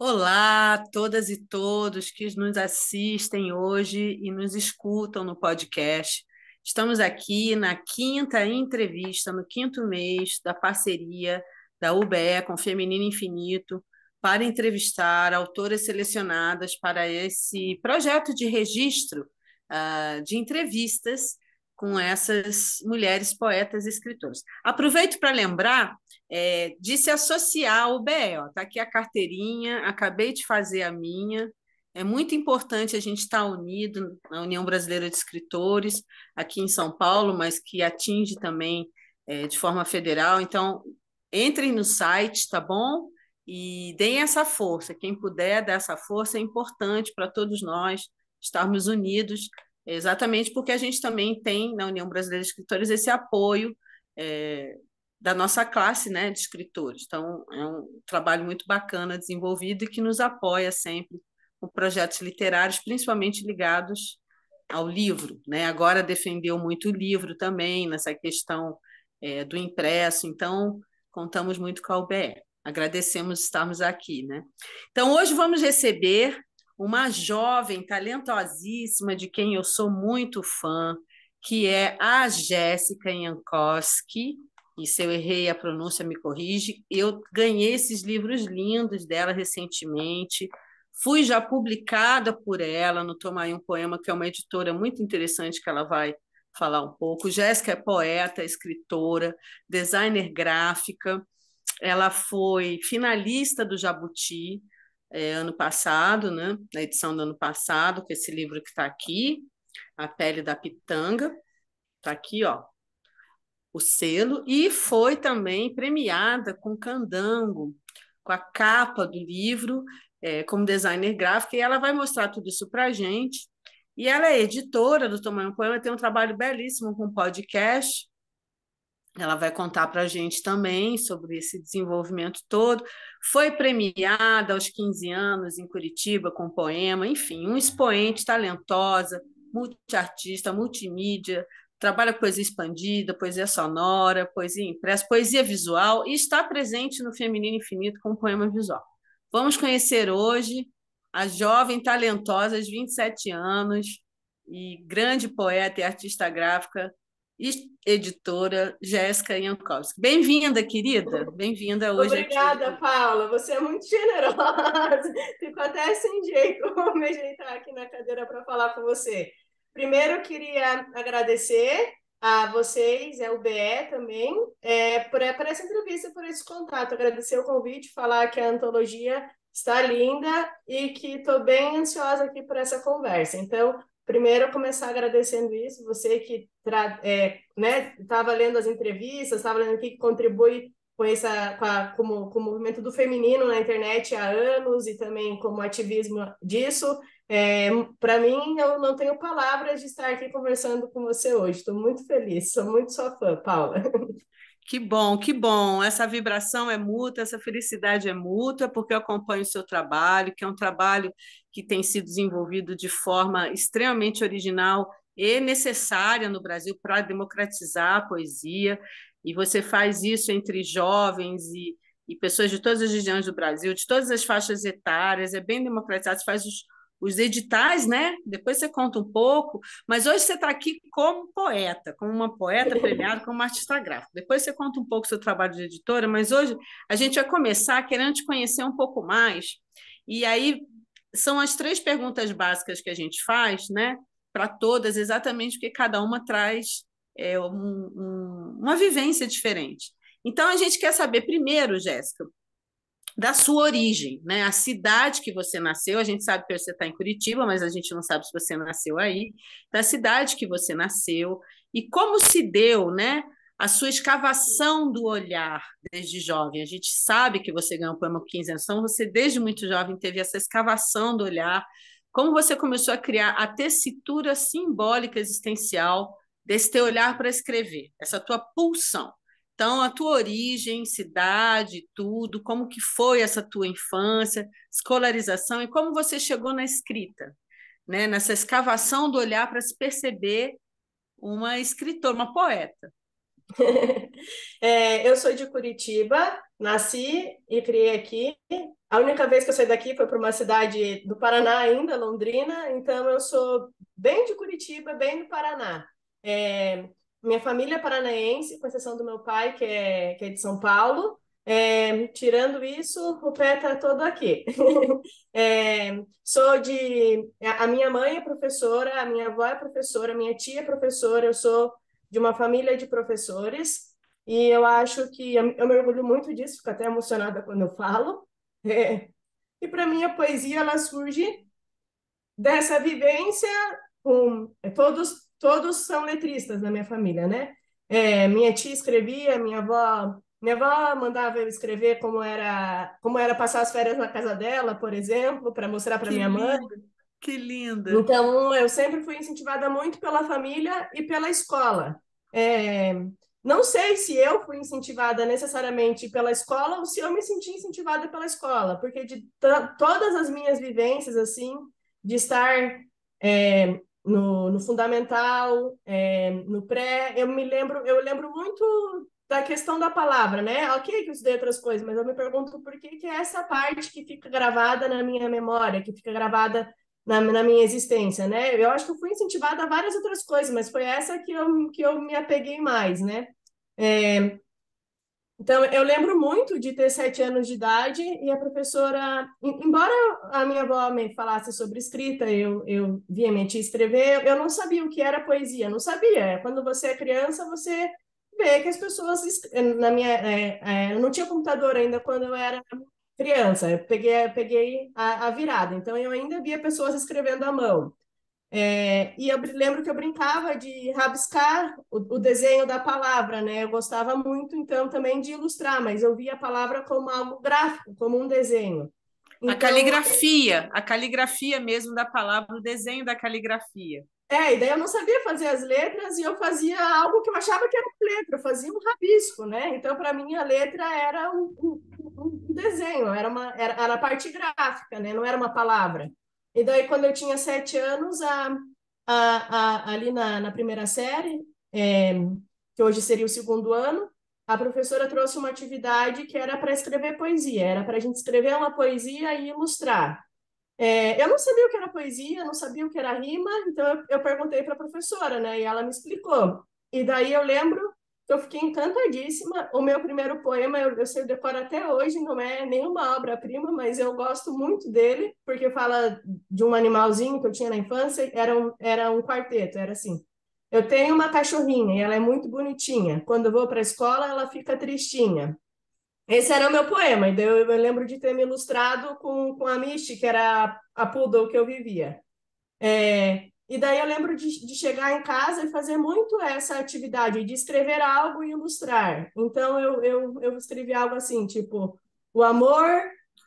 Olá a todas e todos que nos assistem hoje e nos escutam no podcast. Estamos aqui na quinta entrevista, no quinto mês da parceria da UBE com Feminino Infinito, para entrevistar autoras selecionadas para esse projeto de registro de entrevistas com essas mulheres poetas e escritoras. Aproveito para lembrar de se associar ao BE. Está aqui a carteirinha, acabei de fazer a minha. É muito importante a gente estar unido na União Brasileira de Escritores, aqui em São Paulo, mas que atinge também de forma federal. Então, entrem no site, tá bom? E deem essa força. Quem puder dar essa força é importante para todos nós estarmos unidos, exatamente porque a gente também tem na União Brasileira de Escritores esse apoio da nossa classe, né, de escritores. Então, é um trabalho muito bacana desenvolvido e que nos apoia sempre com projetos literários, principalmente ligados ao livro, né? Agora defendeu muito o livro também, nessa questão do impresso, então contamos muito com a UBE. Agradecemos estarmos aqui, né? Então, hoje vamos receber uma jovem talentosíssima, de quem eu sou muito fã, que é a Jéssica Jankowski, e se eu errei a pronúncia, me corrige. Eu ganhei esses livros lindos dela recentemente, fui já publicada por ela no Toma Aí um Poema, que é uma editora muito interessante que ela vai falar um pouco. Jéssica é poeta, escritora, designer gráfica, ela foi finalista do Jabuti ano passado, né? Na edição do ano passado, com esse livro que está aqui, A Pele da Pitanga, está aqui, ó, o selo, e foi também premiada com Candango, com a capa do livro, como designer gráfica, e ela vai mostrar tudo isso para a gente. E ela é editora do Tomar um Poema, tem um trabalho belíssimo com podcast. Ela vai contar para a gente também sobre esse desenvolvimento todo. Foi premiada aos 15 anos em Curitiba com poema, enfim, um expoente talentosa, multiartista, multimídia, trabalha poesia expandida, poesia sonora, poesia impressa, poesia visual e está presente no Feminino Infinito com poema visual. Vamos conhecer hoje a jovem talentosa, aos 27 anos, e grande poeta e artista gráfica, editora Jéssica Jankowski. Bem-vinda, querida. Bem-vinda hoje aqui. Obrigada, Paula. Você é muito generosa. Fico até sem jeito me ajeitar aqui na cadeira para falar com você. Primeiro, eu queria agradecer a vocês, o BE também, por essa entrevista, por esse contato. Agradecer o convite, falar que a antologia está linda e que estou bem ansiosa aqui por essa conversa. Então, primeiro, começar agradecendo isso, você que estava lendo as entrevistas, estava lendo aqui, que contribui com o movimento do feminino na internet há anos e também como ativismo disso. Para mim, eu não tenho palavras de estar aqui conversando com você hoje. Estou muito feliz, sou muito sua fã, Paula. Que bom, que bom. Essa vibração é mútua, essa felicidade é mútua, porque eu acompanho o seu trabalho, que é um trabalho que tem sido desenvolvido de forma extremamente original e necessária no Brasil para democratizar a poesia. E você faz isso entre jovens e pessoas de todas as regiões do Brasil, de todas as faixas etárias, é bem democratizado. Você faz os editais, né? Depois você conta um pouco, mas hoje você está aqui como poeta, como uma poeta premiada, como uma artista gráfica. Depois você conta um pouco do seu trabalho de editora, mas hoje a gente vai começar querendo te conhecer um pouco mais. E aí são as três perguntas básicas que a gente faz, né? Para todas, exatamente porque cada uma traz uma vivência diferente. Então, a gente quer saber primeiro, Jéssica, da sua origem, né? A cidade que você nasceu, a gente sabe que você está em Curitiba, mas a gente não sabe se você nasceu aí, da cidade que você nasceu e como se deu, né? A sua escavação do olhar desde jovem. A gente sabe que você ganhou o poema com 15 anos, então você desde muito jovem teve essa escavação do olhar. Como você começou a criar a tessitura simbólica existencial desse teu olhar para escrever, essa tua pulsão. Então, a tua origem, cidade, tudo, como que foi essa tua infância, escolarização e como você chegou na escrita, né? Nessa escavação do olhar para se perceber uma escritora, uma poeta. Eu sou de Curitiba, nasci e criei aqui. A única vez que eu saí daqui foi para uma cidade do Paraná ainda, Londrina, então eu sou bem de Curitiba, bem do Paraná. É, minha família é paranaense, com exceção do meu pai, que é de São Paulo. Tirando isso, o pé está todo aqui. Sou de... A minha mãe é professora, a minha avó é professora, a minha tia é professora, eu sou de uma família de professores, e eu acho que eu me orgulho muito disso, fico até emocionada quando eu falo. É. E para mim a poesia ela surge dessa vivência com todos são letristas na minha família, né? Minha tia escrevia, minha avó mandava eu escrever como era passar as férias na casa dela, por exemplo, para mostrar para Que minha mãe. linda, que linda. Então, eu sempre fui incentivada muito pela família e pela escola. É, não sei se eu fui incentivada necessariamente pela escola ou se eu me senti incentivada pela escola, porque de todas as minhas vivências, assim, de estar no fundamental, no pré, eu lembro muito da questão da palavra, né? Ok, que eu estudei outras coisas, mas eu me pergunto por que que é essa parte que fica gravada na minha memória, que fica gravada na minha existência, né? Eu acho que eu fui incentivada a várias outras coisas, mas foi essa que eu me apeguei mais, né? É, então, eu lembro muito de ter 7 anos de idade e a professora, embora a minha avó me falasse sobre escrita, eu via minha tia escrever, eu não sabia o que era poesia, não sabia. Quando você é criança, você vê que as pessoas, eu não tinha computador ainda quando eu era criança, eu peguei a virada, então eu ainda via pessoas escrevendo à mão. E eu lembro que eu brincava de rabiscar o desenho da palavra, né? Eu gostava muito, então, também de ilustrar, mas eu via a palavra como algo gráfico, como um desenho. Então, A caligrafia mesmo da palavra, o desenho da caligrafia. e daí eu não sabia fazer as letras e eu fazia algo que eu achava que era uma letra, eu fazia um rabisco, né? Então, para mim, a letra era um desenho, era a parte gráfica, né? Não era uma palavra. E daí, quando eu tinha 7 anos, ali na primeira série, é, que hoje seria o segundo ano, a professora trouxe uma atividade que era para escrever poesia, era para a gente escrever uma poesia e ilustrar. Eu não sabia o que era poesia, não sabia o que era rima, então eu perguntei para a professora, né? E ela me explicou. E daí eu lembro que eu fiquei encantadíssima. O meu primeiro poema, eu sei decoro até hoje, não é nenhuma obra-prima, mas eu gosto muito dele, porque fala de um animalzinho que eu tinha na infância, era um quarteto, era assim. Eu tenho uma cachorrinha e ela é muito bonitinha. Quando eu vou para a escola, ela fica tristinha. Esse era o meu poema, e daí eu lembro de ter me ilustrado com a Misty, que era a poodle que eu vivia. E daí eu lembro de chegar em casa e fazer muito essa atividade, de escrever algo e ilustrar. Então eu escrevi algo assim, tipo, o amor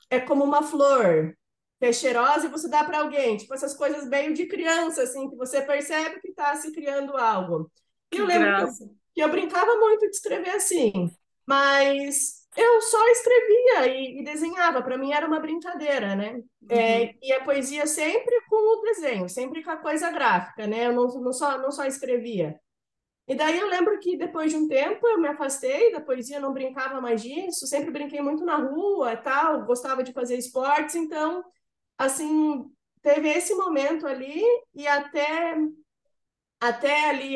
é como uma flor, que é cheirosa e você dá para alguém. Tipo, essas coisas meio de criança, assim, que você percebe que está se criando algo. E eu Que lembro que eu, graça. que eu brincava muito de escrever assim, mas eu só escrevia e desenhava. Para mim era uma brincadeira, né? Uhum. E a poesia sempre com o desenho, sempre com a coisa gráfica, né? Eu não só escrevia. E daí eu lembro que depois de um tempo eu me afastei da poesia, não brincava mais disso, sempre brinquei muito na rua e tal, gostava de fazer esportes, então, assim, teve esse momento ali e até ali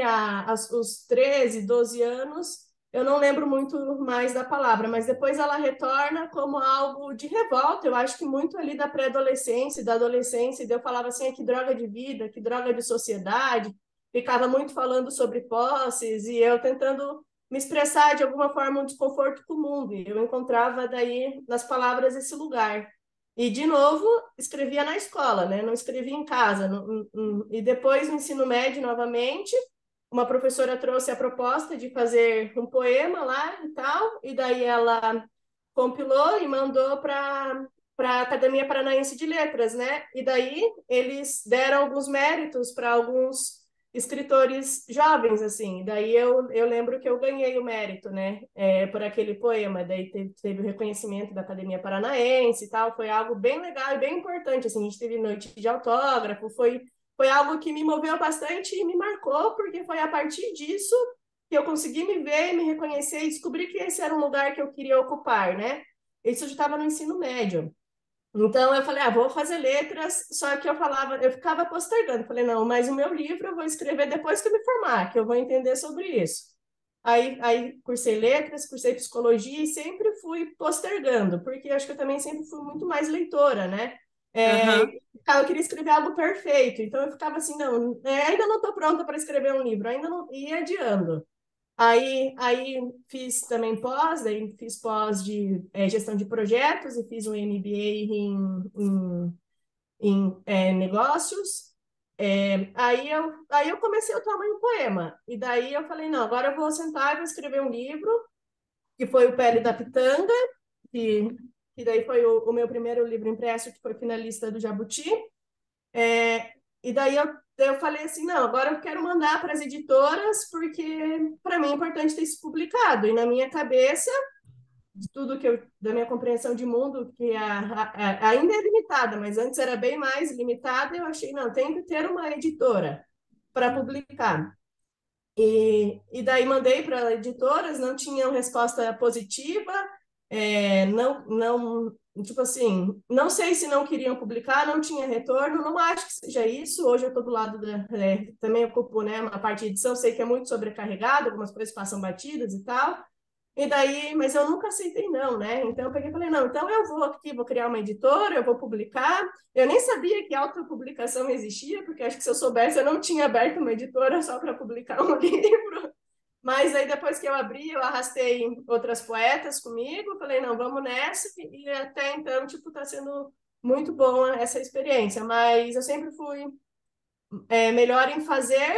os 13, 12 anos, eu não lembro muito mais da palavra, mas depois ela retorna como algo de revolta. Eu acho que muito ali da pré-adolescência, da adolescência, e eu falava assim, que droga de vida, que droga de sociedade. Ficava muito falando sobre posses e eu tentando me expressar de alguma forma um desconforto com o mundo. E eu encontrava daí nas palavras esse lugar. E, de novo, escrevia na escola, né? Não escrevia em casa. E depois, no ensino médio, novamente, uma professora trouxe a proposta de fazer um poema lá e tal, e daí ela compilou e mandou para a Academia Paranaense de Letras, né? E daí eles deram alguns méritos para alguns escritores jovens, assim. Daí eu lembro que eu ganhei o mérito, né? Por aquele poema. Daí teve o reconhecimento da Academia Paranaense e tal. Foi algo bem legal e bem importante, assim. A gente teve noite de autógrafo, foi algo que me moveu bastante e me marcou, porque foi a partir disso que eu consegui me ver, me reconhecer e descobrir que esse era um lugar que eu queria ocupar, né? Isso eu já estava no ensino médio. Então eu falei, vou fazer letras, só que eu ficava postergando. Falei, não, mas o meu livro eu vou escrever depois que eu me formar, que eu vou entender sobre isso. Aí cursei letras, cursei psicologia e sempre fui postergando, porque acho que eu também sempre fui muito mais leitora, né? Aham, Eu queria escrever algo perfeito, então eu ficava assim, não, ainda não estou pronta para escrever um livro, ainda não ia adiando. Aí fiz também pós, daí fiz pós de gestão de projetos e fiz um MBA em negócios. Aí eu comecei a tomar um poema. E daí eu falei, não, agora eu vou sentar e vou escrever um livro, que foi o Pele da Pitanga, que, que daí foi o meu primeiro livro impresso, que foi finalista do Jabuti. E daí eu falei assim, não, agora eu quero mandar para as editoras, porque para mim é importante ter isso publicado. E na minha cabeça, de tudo da minha compreensão de mundo, que ainda é limitada, mas antes era bem mais limitada, eu achei, não, tem que ter uma editora para publicar. E daí mandei para editoras, não tinham resposta positiva, não, tipo assim, não sei se não queriam publicar, não tinha retorno, não acho que seja isso. Hoje eu estou do lado também ocupo, né, uma parte de edição, sei que é muito sobrecarregado, algumas coisas passam batidas e tal. E daí, mas eu nunca aceitei não, né? Então eu peguei e falei, não, então eu vou aqui, vou criar uma editora, eu vou publicar. Eu nem sabia que autopublicação existia, porque acho que se eu soubesse eu não tinha aberto uma editora só para publicar um livro. Mas aí depois que eu abri, eu arrastei outras poetas comigo, falei, não, vamos nessa. E até então, tipo, tá sendo muito bom essa experiência. Mas eu sempre fui melhor em fazer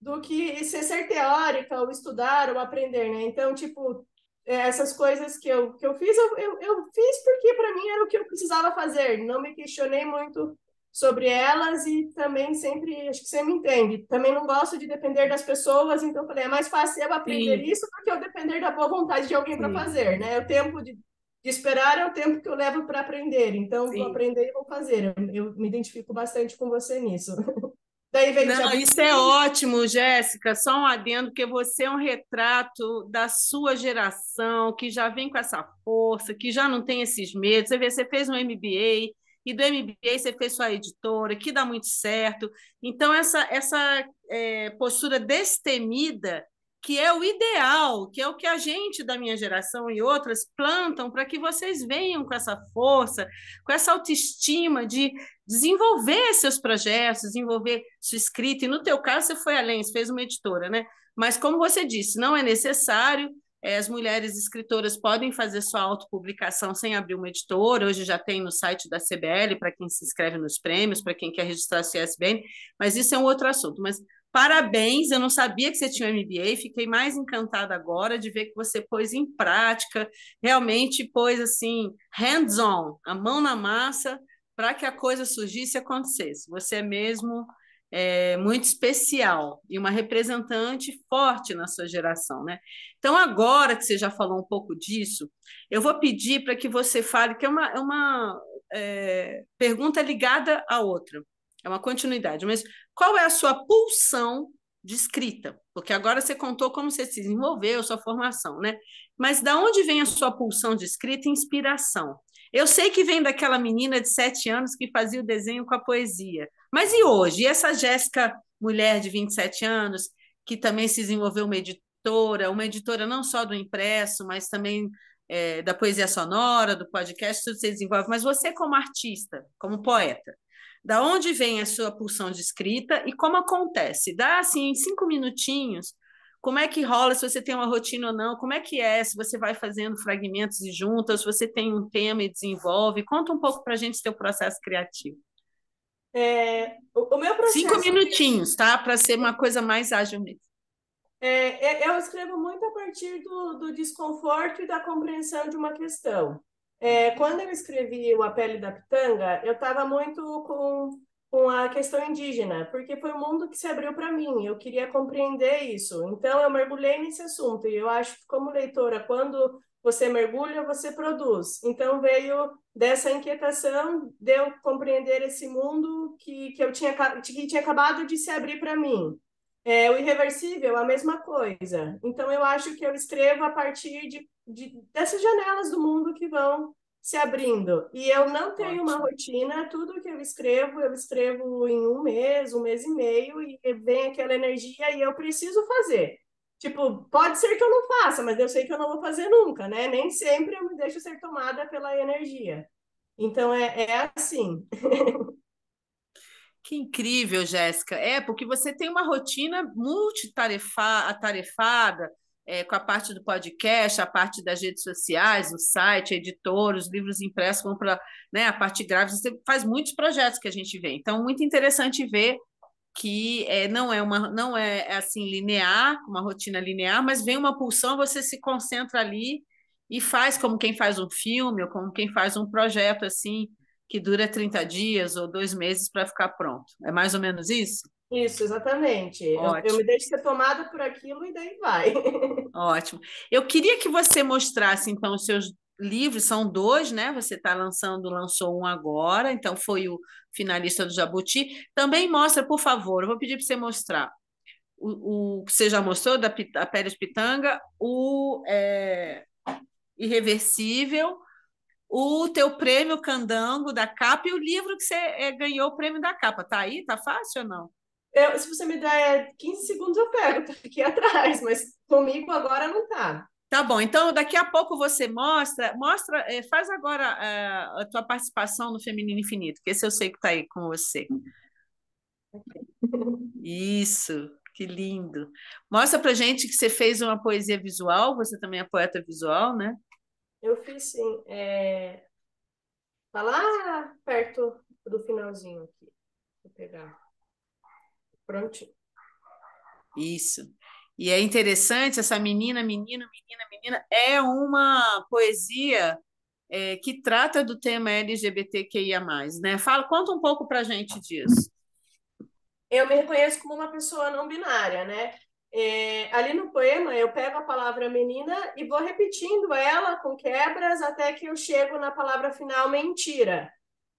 do que ser teórica, ou estudar, ou aprender, né? Então, tipo, essas coisas que eu fiz, eu fiz porque para mim era o que eu precisava fazer. Não me questionei muito sobre elas e também sempre, acho que você me entende, também não gosto de depender das pessoas, então eu falei, é mais fácil eu aprender sim, isso do que eu depender da boa vontade de alguém para sim, fazer, né? O tempo de esperar é o tempo que eu levo para aprender, então vou sim. aprender e vou fazer. Eu me identifico bastante com você nisso. Daí veio o Não, Jabuti. isso é ótimo, Jéssica. Só um adendo, porque você é um retrato da sua geração, que já vem com essa força, que já não tem esses medos. Você vê, você fez um MBA, e do MBA você fez sua editora, que dá muito certo. Então, essa postura destemida, que é o ideal, que é o que a gente da minha geração e outras plantam para que vocês venham com essa força, com essa autoestima de desenvolver seus projetos, desenvolver sua escrita. E no teu caso, você foi além, você fez uma editora, né? Mas, como você disse, não é necessário. As mulheres escritoras podem fazer sua autopublicação sem abrir uma editora. Hoje já tem no site da CBL, para quem se inscreve nos prêmios, para quem quer registrar seu ISBN, mas isso é um outro assunto. Mas parabéns, eu não sabia que você tinha um MBA, fiquei mais encantada agora de ver que você pôs em prática, realmente pôs assim, hands-on, a mão na massa, para que a coisa surgisse e acontecesse. Você é mesmo muito especial e uma representante forte na sua geração, né? Então, agora que você já falou um pouco disso, eu vou pedir para que você fale, que é uma pergunta ligada à outra, é uma continuidade, mas qual é a sua pulsão de escrita? Porque agora você contou como você se desenvolveu, sua formação, né? Mas da onde vem a sua pulsão de escrita e inspiração? Eu sei que vem daquela menina de 7 anos que fazia o desenho com a poesia. Mas e hoje? E essa Jéssica, mulher de 27 anos, que também se desenvolveu uma editora não só do impresso, mas também da poesia sonora, do podcast, tudo se desenvolve. Mas você, como artista, como poeta, da onde vem a sua pulsão de escrita e como acontece? Dá assim, em 5 minutinhos, como é que rola, se você tem uma rotina ou não, como é que é, se você vai fazendo fragmentos e juntas, se você tem um tema e desenvolve. Conta um pouco para a gente o seu processo criativo. O meu 5 processo minutinhos, tá? Para ser uma coisa mais ágil mesmo. eu escrevo muito a partir do desconforto e da compreensão de uma questão. Quando eu escrevi O A Pele da Pitanga, eu estava muito com a questão indígena, porque foi o mundo que se abriu para mim, eu queria compreender isso. Então, eu mergulhei nesse assunto, e eu acho que, como leitora, quando você mergulha, você produz. Então, veio dessa inquietação de eu compreender esse mundo que tinha acabado de se abrir para mim. O irreversível, a mesma coisa. Então, eu acho que eu escrevo a partir dessas janelas do mundo que vão se abrindo. E eu não tenho uma Ótimo. rotina, tudo que eu escrevo em um mês e meio, e vem aquela energia e eu preciso fazer. Tipo, pode ser que eu não faça, mas eu sei que eu não vou fazer nunca, né? Nem sempre eu me deixo ser tomada pela energia. Então é assim. Que incrível, Jéssica. É, porque você tem uma rotina atarefada, com a parte do podcast, a parte das redes sociais, o site, a editora, os livros impressos, compra, né, a parte gráfica, você faz muitos projetos que a gente vê. Então, muito interessante ver que não é assim linear, uma rotina linear, mas vem uma pulsão, você se concentra ali e faz como quem faz um filme ou como quem faz um projeto assim que dura 30 dias ou 2 meses para ficar pronto. É mais ou menos isso? Isso, exatamente. Eu me Ótimo, deixo ser tomada por aquilo e daí vai. ótimo. Eu queria que você mostrasse então os seus livros, são dois, né? Você está lançou um agora, então foi o finalista do Jabuti. Também mostra, por favor, eu vou pedir para você mostrar o que você já mostrou da Pérez Pitanga, Irreversível, o teu prêmio Candango da capa e o livro que você ganhou o prêmio da capa. Tá aí? Tá fácil ou não? Se você me der 15 segundos, eu pego, tô aqui atrás, mas comigo agora não tá. Tá bom, então daqui a pouco você mostra, faz agora a tua participação no Feminino Infinito, que esse eu sei que tá aí com você. Isso, que lindo. Mostra pra gente que você fez uma poesia visual, você também é poeta visual, né? Eu fiz sim. Tá lá perto do finalzinho aqui. Vou pegar. Prontinho. Isso. E é interessante, essa menina, é uma poesia que trata do tema LGBTQIA+, né? Conta um pouco pra gente disso. Eu me reconheço como uma pessoa não binária, né? Ali no poema, eu pego a palavra menina e vou repetindo ela com quebras até que eu chego na palavra final mentira.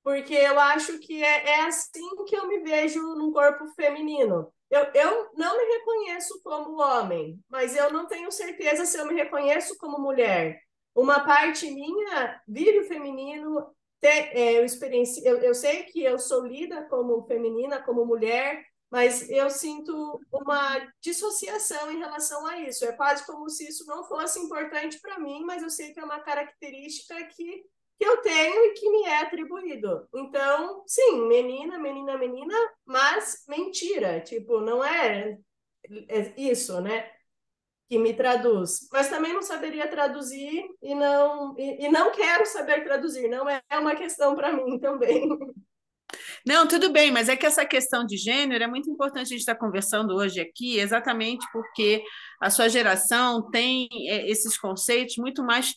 Porque eu acho que é assim que eu me vejo num corpo feminino. Eu não me reconheço como homem, mas eu não tenho certeza se eu me reconheço como mulher. Uma parte minha vive o feminino, eu sei que eu sou lida como feminina, como mulher, mas eu sinto uma dissociação em relação a isso. É quase como se isso não fosse importante para mim, mas eu sei que é uma característica que eu tenho e que me é atribuído. Então, sim, menina, mas mentira, tipo, não é isso, né, que me traduz. Mas também não saberia traduzir e não quero saber traduzir, não é uma questão para mim também. Não, tudo bem, mas é que essa questão de gênero é muito importante a gente estar conversando hoje aqui, exatamente porque a sua geração tem esses conceitos muito mais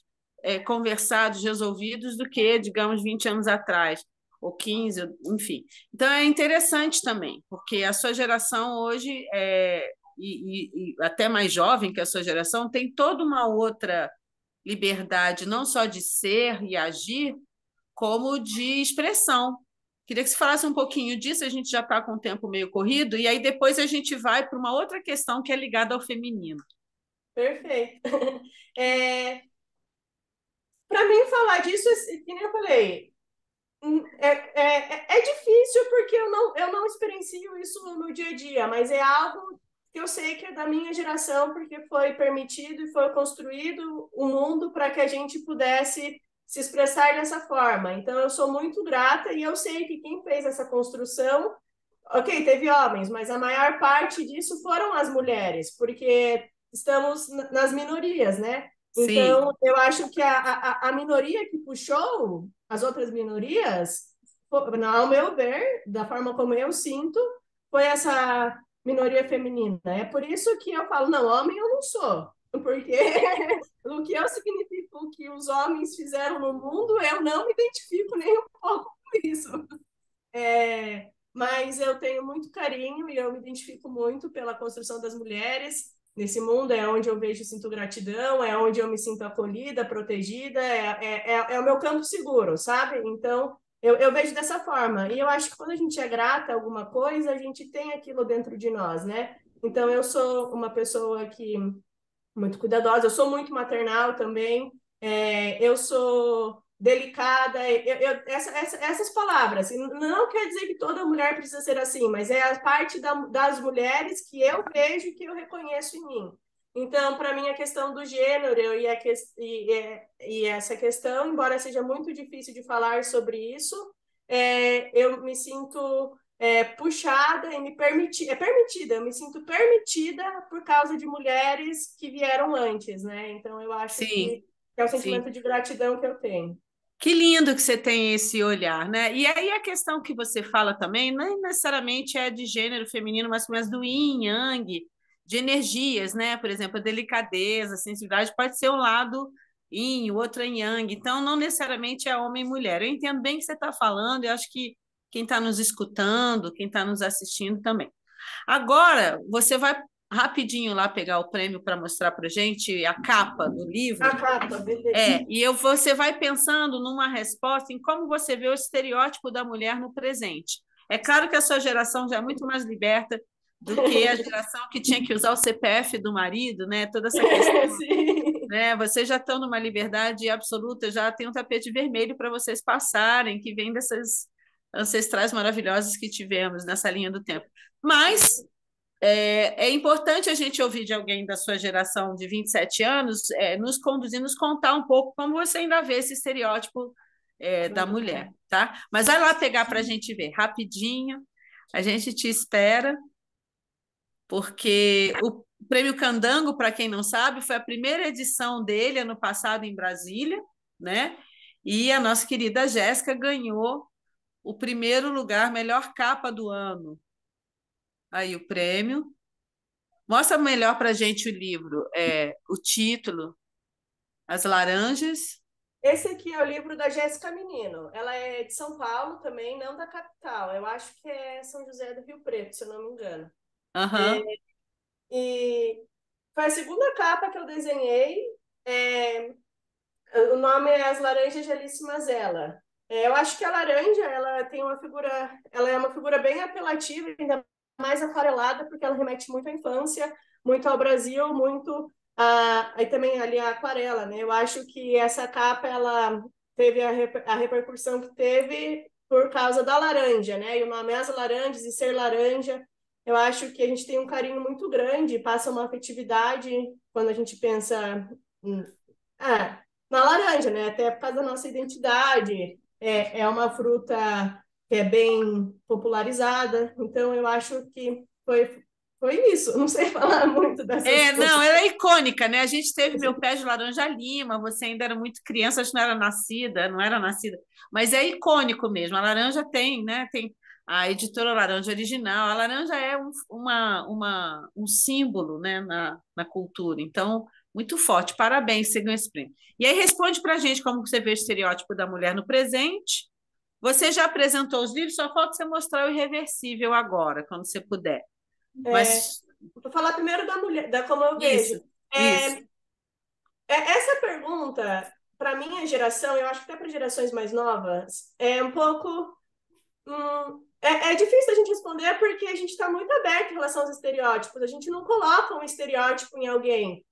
conversados, resolvidos do que, digamos, 20 anos atrás, ou 15, enfim. Então é interessante também, porque a sua geração hoje, e até mais jovem que a sua geração, tem toda uma outra liberdade, não só de ser e agir, como de expressão. Queria que você falasse um pouquinho disso, a gente já está com o tempo meio corrido, e aí depois a gente vai para uma outra questão que é ligada ao feminino. Perfeito. É, para mim, falar disso, que nem eu falei, é difícil porque eu não experiencio isso no dia a dia, mas é algo que eu sei que é da minha geração, porque foi permitido e foi construído o mundo para que a gente pudesse se expressar dessa forma. Então, eu sou muito grata e eu sei que quem fez essa construção, ok, teve homens, mas a maior parte disso foram as mulheres, porque estamos nas minorias, né? Sim, Então, eu acho que a minoria que puxou as outras minorias, ao meu ver, da forma como eu sinto, foi essa minoria feminina. É por isso que eu falo, não, homem eu não sou, porque o que eu significo, o que os homens fizeram no mundo, eu não me identifico nem um pouco com isso. Mas eu tenho muito carinho e eu me identifico muito pela construção das mulheres nesse mundo, é onde eu vejo e sinto gratidão, é onde eu me sinto acolhida, protegida, é o meu campo seguro, sabe? Então, eu vejo dessa forma. E eu acho que quando a gente é grata a alguma coisa, a gente tem aquilo dentro de nós, né? Então, eu sou uma pessoa muito cuidadosa, eu sou muito maternal também, eu sou delicada. Essas palavras. Não quer dizer que toda mulher precisa ser assim, mas é a parte das mulheres que eu vejo e que eu reconheço em mim. Então, para mim, a questão do gênero e essa questão, embora seja muito difícil de falar sobre isso, eu me sinto puxada e permitida, eu me sinto permitida por causa de mulheres que vieram antes, né? Então, eu acho Sim, que é o sim. sentimento de gratidão que eu tenho. Que lindo que você tem esse olhar, né? E aí a questão que você fala também, não necessariamente é de gênero feminino, mas do yin, yang, de energias, né? Por exemplo, a delicadeza, a sensibilidade pode ser um lado yin, o outro é yang. Então, não necessariamente é homem e mulher. Eu entendo bem o que você está falando, eu acho que quem está nos escutando, quem está nos assistindo também. Agora, você vai rapidinho lá pegar o prêmio para mostrar para gente a capa do livro. A capa, beleza. Você vai pensando numa resposta em como você vê o estereótipo da mulher no presente. É claro que a sua geração já é muito mais liberta do que a geração que tinha que usar o CPF do marido, né? Toda essa questão, Sim. né? Vocês já estão numa liberdade absoluta, já tem um tapete vermelho para vocês passarem, que vem dessas ancestrais maravilhosas que tivemos nessa linha do tempo. Mas é importante a gente ouvir de alguém da sua geração de 27 anos, nos conduzir, nos contar um pouco como você ainda vê esse estereótipo da mulher, tá? Mas vai lá pegar para a gente ver rapidinho, a gente te espera, porque o Prêmio Candango, para quem não sabe, foi a primeira edição dele ano passado em Brasília, né? E a nossa querida Jéssica ganhou o primeiro lugar, melhor capa do ano. Aí o prêmio. Mostra melhor para a gente o livro, o título, As Laranjas. Esse aqui é o livro da Jéssica Menino. Ela é de São Paulo também, não da capital. Eu acho que é São José do Rio Preto, se eu não me engano. Aham. E foi a segunda capa que eu desenhei. É, o nome é As Laranjas de Alice Mazella. Eu acho que a laranja, ela tem uma figura, ela é uma figura bem apelativa, ainda mais aquarelada, porque ela remete muito à infância, muito ao Brasil, muito aí também ali a aquarela, né? Eu acho que essa capa, ela teve a repercussão que teve por causa da laranja, né? E o nome é As Laranjas e ser laranja, eu acho que a gente tem um carinho muito grande, passa uma afetividade quando a gente pensa hum, é, na laranja, né? Até por causa da nossa identidade. É uma fruta que é bem popularizada, então eu acho que foi isso. Não sei falar muito dessas Não, coisas. ela é icônica, né? A gente teve Meu Pé de Laranja Lima, você ainda era muito criança, acho que não era nascida, mas é icônico mesmo. A laranja tem, né? Tem a editora Laranja Original. A laranja é um símbolo, né, na cultura. Então, muito forte. Parabéns, você ganhou esse prêmio. E aí responde para a gente como você vê o estereótipo da mulher no presente. Você já apresentou os livros, só falta você mostrar o Irreversível agora, quando você puder. É, Mas vou falar primeiro da mulher, da como eu vejo. isso, isso. Essa pergunta, para minha geração, eu acho que até para gerações mais novas, é um pouco. É difícil a gente responder porque a gente está muito aberto em relação aos estereótipos. A gente não coloca um estereótipo em alguém.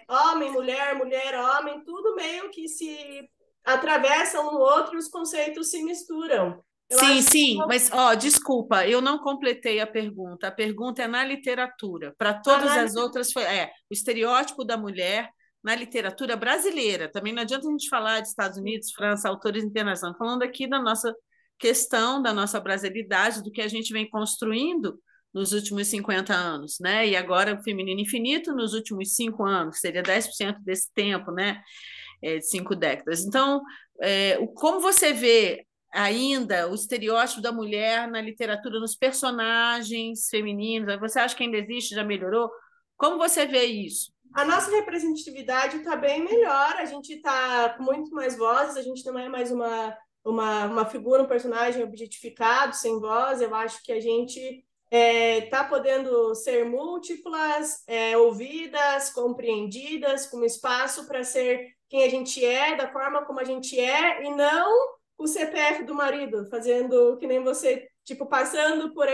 Homem, mulher, mulher, homem, tudo meio que se atravessa um no outro e os conceitos se misturam. Eu Sim, acho que sim, mas desculpa, eu não completei a pergunta. A pergunta é na literatura. Para a todas as análise outras foi o estereótipo da mulher na literatura brasileira. Também não adianta a gente falar de Estados Unidos, França, autores internacionais. Falando aqui da nossa questão, da nossa brasilidade, do que a gente vem construindo nos últimos 50 anos, né? E agora o feminino infinito nos últimos 5 anos, seria 10% desse tempo, né? De 5 décadas. Então, como você vê ainda o estereótipo da mulher na literatura, nos personagens femininos? Você acha que ainda existe, já melhorou? Como você vê isso? a nossa representatividade está bem melhor, a gente está com muito mais vozes, a gente não é mais uma figura, um personagem objetificado, sem voz. Eu acho que a gente está podendo ser múltiplas, ouvidas, compreendidas, com espaço para ser quem a gente é, da forma como a gente é, e não o CPF do marido, fazendo que nem você, tipo, passando por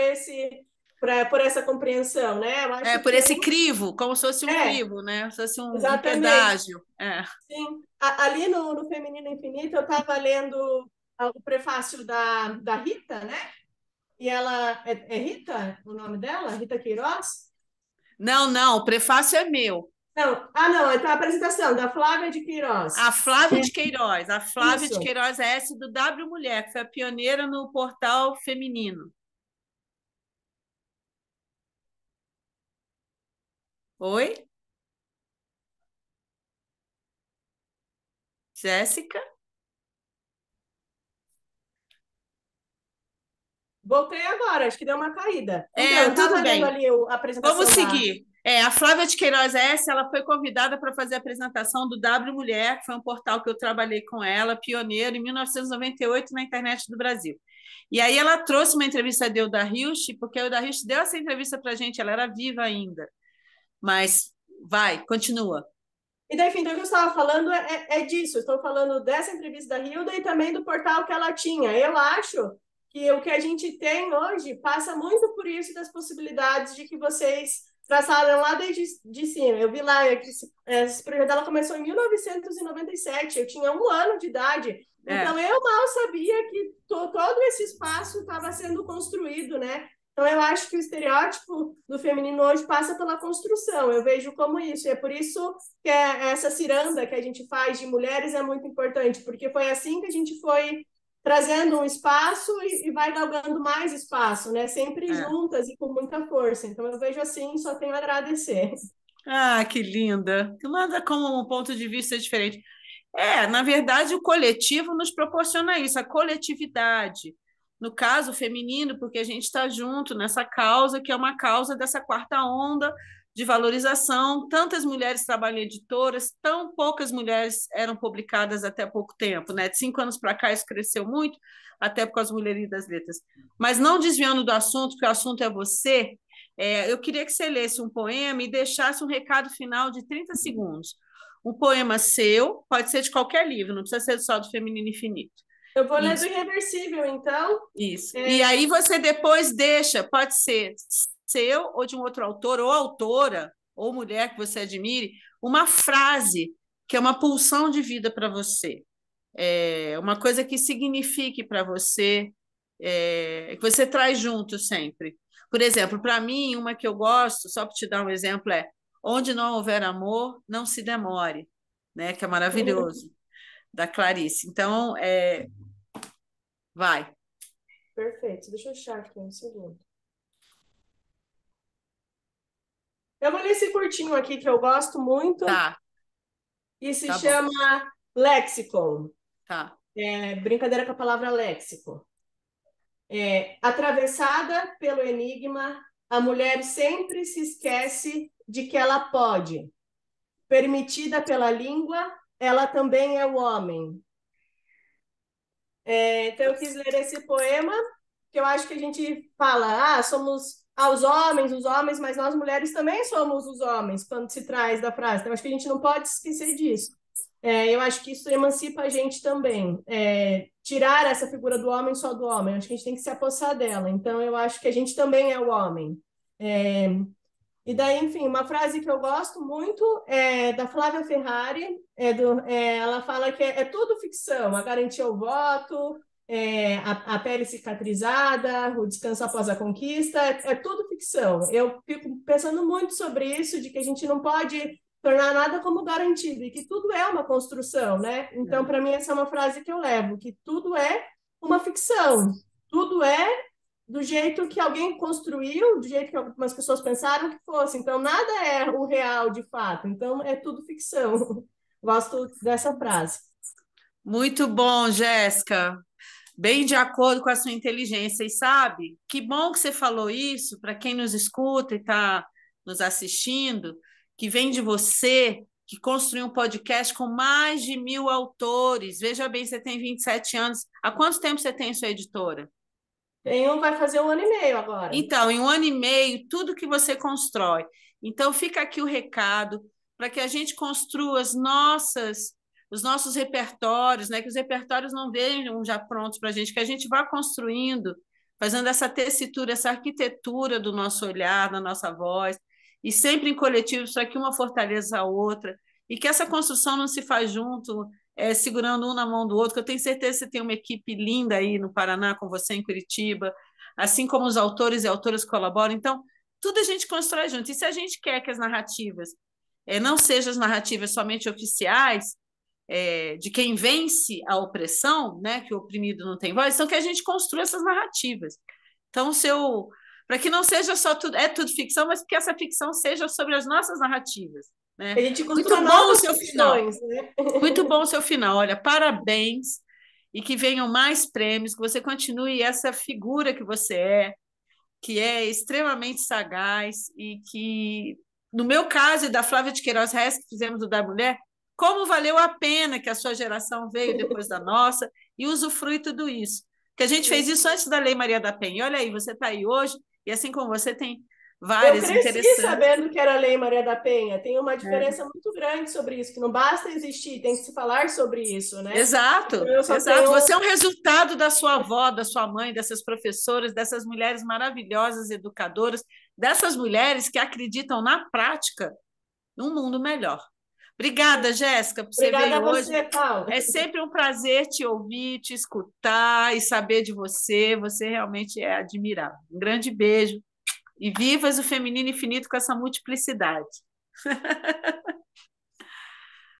por essa compreensão, né? Eu acho Por que esse crivo, como se fosse um é, crivo, né? Se fosse um exatamente. pedágio. Sim. Ali no Feminino Infinito, eu estava lendo o prefácio da Rita, né? E ela é Rita, o nome dela? Rita Queiroz? Não, não, o prefácio é meu. Não, não, então a apresentação da Flávia de Queiroz. A Flávia de Queiroz. A Flávia de Isso. Queiroz é essa do W Mulher, que foi a pioneira no portal feminino. Oi? Jéssica? Voltei agora, acho que deu uma caída. Então, eu Tudo estava lendo bem. ali a Vamos apresentação da. seguir. A Flávia de Queiroz S, ela foi convidada para fazer a apresentação do W Mulher, que foi um portal que eu trabalhei com ela, pioneiro, em 1998 na internet do Brasil. E aí ela trouxe uma entrevista de Euda Hilst, porque a Euda Hilst deu essa entrevista para a gente, ela era viva ainda. Mas vai, continua. E daí, enfim, então, o que eu estava falando é disso. Eu estou falando dessa entrevista da Hilda e também do portal que ela tinha. Eu acho que o que a gente tem hoje passa muito por isso das possibilidades de que vocês traçaram lá desde de cima. Eu vi lá que esse projeto dela começou em 1997. Eu tinha 1 ano de idade. Então, eu mal sabia que todo esse espaço estava sendo construído, né? Então, eu acho que o estereótipo do feminino hoje passa pela construção. Eu vejo como isso. E é por isso que essa ciranda que a gente faz de mulheres é muito importante, porque foi assim que a gente foi trazendo um espaço e vai galgando mais espaço, né? Sempre juntas e com muita força. Então, eu vejo assim, só tenho a agradecer. Ah, que linda! Que nada como um ponto de vista diferente. Na verdade, o coletivo nos proporciona isso, a coletividade. No caso feminino, porque a gente está junto nessa causa, que é uma causa dessa quarta onda de valorização. Tantas mulheres trabalham em editoras, tão poucas mulheres eram publicadas até pouco tempo, né? De 5 anos para cá, isso cresceu muito, até por causa das Mulheres das Letras. Mas não desviando do assunto, porque o assunto é você, eu queria que você lesse um poema e deixasse um recado final de 30 segundos. Um poema seu, pode ser de qualquer livro, não precisa ser só do Feminino Infinito. Eu vou ler do Isso, Irreversível, então. isso. E aí você depois deixa, pode ser seu ou de um outro autor, ou autora, ou mulher que você admire, uma frase que é uma pulsão de vida para você. Uma coisa que signifique para você, que você traz junto sempre. Por exemplo, para mim, uma que eu gosto, só para te dar um exemplo, é Onde não houver amor, não se demore, né? Que é maravilhoso, da Clarice. Então, vai. Perfeito. Deixa eu achar aqui um segundo. Eu vou ler esse curtinho aqui que eu gosto muito. Tá, E se tá bom. chama Lexicon. Tá. Brincadeira com a palavra léxico. Atravessada pelo enigma, a mulher sempre se esquece de que ela pode. Permitida pela língua, ela também é o homem. Então, eu quis ler esse poema, que eu acho que a gente fala, somos os homens, mas nós mulheres também somos os homens, quando se traz da frase. Então, acho que a gente não pode esquecer disso. Eu acho que isso emancipa a gente também. Tirar essa figura do homem só do homem. Acho que a gente tem que se apossar dela. Então, eu acho que a gente também é o homem. E daí, enfim, uma frase que eu gosto muito é da Flávia Ferrari. Ela fala que é tudo ficção. A garantia ao voto, a pele cicatrizada, o descanso após a conquista. É tudo ficção. Eu fico pensando muito sobre isso, de que a gente não pode tornar nada como garantido e que tudo é uma construção, né? Então, para mim, essa é uma frase que eu levo, que tudo é uma ficção, tudo é do jeito que alguém construiu, do jeito que algumas pessoas pensaram que fosse. Então, nada é o real de fato. Então, é tudo ficção. Gosto dessa frase. Muito bom, Jéssica. Bem de acordo com a sua inteligência. E sabe, que bom que você falou isso para quem nos escuta e está nos assistindo, que vem de você, que construiu um podcast com mais de 1.000 autores. Veja bem, você tem 27 anos. Há quanto tempo você tem sua editora? Vai fazer 1 ano e meio agora. Então, em 1 ano e meio, tudo que você constrói. Então, fica aqui o recado para que a gente construa os nossos repertórios, né? Que os repertórios não venham já prontos para a gente, que a gente vá construindo fazendo essa tessitura, essa arquitetura do nosso olhar, da nossa voz, e sempre em coletivos para que uma fortaleça a outra, e que essa construção não se faz junto, segurando um na mão do outro, que eu tenho certeza que você tem uma equipe linda aí no Paraná, com você em Curitiba, assim como os autores e autoras colaboram. Então, tudo a gente constrói junto. E se a gente quer que as narrativas não sejam as narrativas somente oficiais, de quem vence a opressão, né, que o oprimido não tem voz, então que a gente construa essas narrativas. Então, para que não seja só tudo, tudo ficção, mas que essa ficção seja sobre as nossas narrativas. Né? A gente Muito construa bom o novas seu final. ficções, né? Muito bom o seu final. Olha, parabéns e que venham mais prêmios, que você continue essa figura que é extremamente sagaz e que, no meu caso e da Flávia de Queiroz Reis, que fizemos o da Mulher, como valeu a pena que a sua geração veio depois da nossa e usufrui tudo isso. Que a gente fez isso antes da Lei Maria da Penha. E olha aí, você está aí hoje, e assim como você tem Eu várias cresci interessantes. sabendo que era a Lei Maria da Penha. Tem uma diferença muito grande sobre isso, que não basta existir, tem que se falar sobre isso, né? Então, Exato, eu só exato. tenho. Você é um resultado da sua avó, da sua mãe, dessas professoras, dessas mulheres maravilhosas, educadoras, dessas mulheres que acreditam na prática num mundo melhor. Obrigada, Jéssica, por você Obrigada a veio hoje. você, Paulo. É sempre um prazer te ouvir, te escutar e saber de você. Você realmente é admirável. Um grande beijo e vivas o feminino infinito com essa multiplicidade.